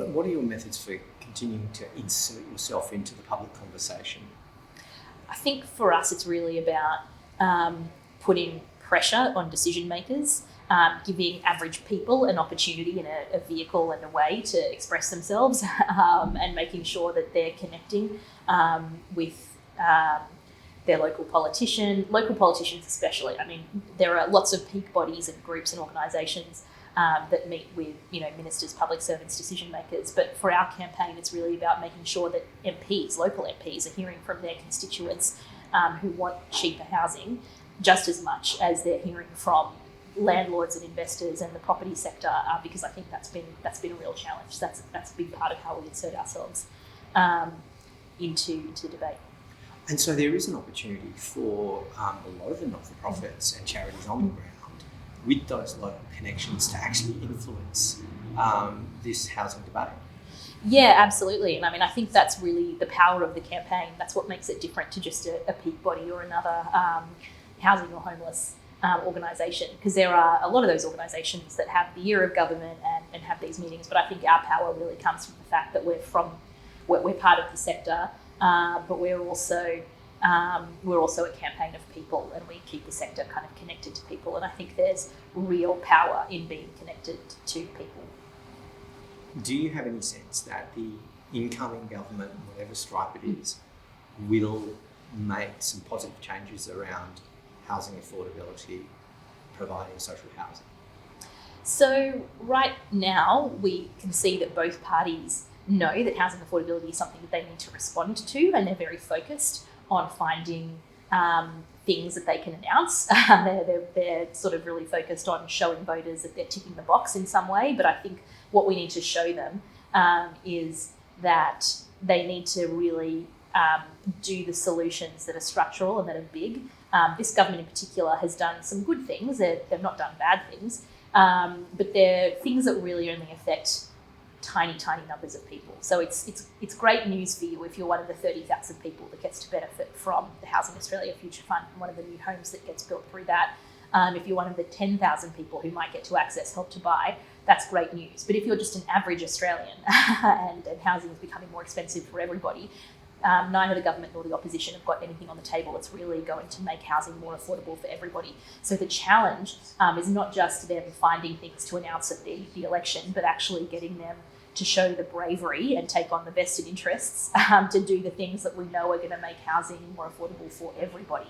What are your methods for continuing to insert yourself into the public conversation? I think for us it's really about putting pressure on decision makers, giving average people an opportunity and a vehicle and a way to express themselves, and making sure that they're connecting with their local politicians especially. I mean, there are lots of peak bodies and groups and organisations that meet with, ministers, public servants, decision makers. But for our campaign, it's really about making sure that local MPs are hearing from their constituents who want cheaper housing just as much as they're hearing from landlords and investors and the property sector, because I think that's been a real challenge. That's a big part of how we insert ourselves into the debate. And so there is an opportunity for a lot of the not-for-profits and charities on the ground with those local connections to actually influence this housing debate. Yeah, absolutely. And I mean, I think that's really the power of the campaign. That's what makes it different to just a peak body or another housing or homeless organisation, because there are a lot of those organisations that have the ear of government and have these meetings. But I think our power really comes from the fact that we're part of the sector, but we're also a campaign of people, and we keep the sector kind of connected to people. And I think there's real power in being connected to people. Do you have any sense that the incoming government, whatever stripe it is, will make some positive changes around housing affordability, providing social housing? So right now we can see that both parties know that housing affordability is something that they need to respond to, and they're very focused on finding things that they can announce. They're sort of really focused on showing voters that they're ticking the box in some way. But I think what we need to show them is that they need to really do the solutions that are structural and that are big. This government in particular has done some good things. They've not done bad things, but they're things that really only affect tiny numbers of people. So it's great news for you if you're one of the 30,000 people that gets to benefit from the Housing Australia Future Fund and one of the new homes that gets built through that. If you're one of the 10,000 people who might get to access Help to Buy, that's great news. But if you're just an average Australian and housing is becoming more expensive for everybody, neither the government nor the opposition have got anything on the table that's really going to make housing more affordable for everybody. So the challenge is not just them finding things to announce at the election, but actually getting them to show the bravery and take on the vested interests to do the things that we know are going to make housing more affordable for everybody.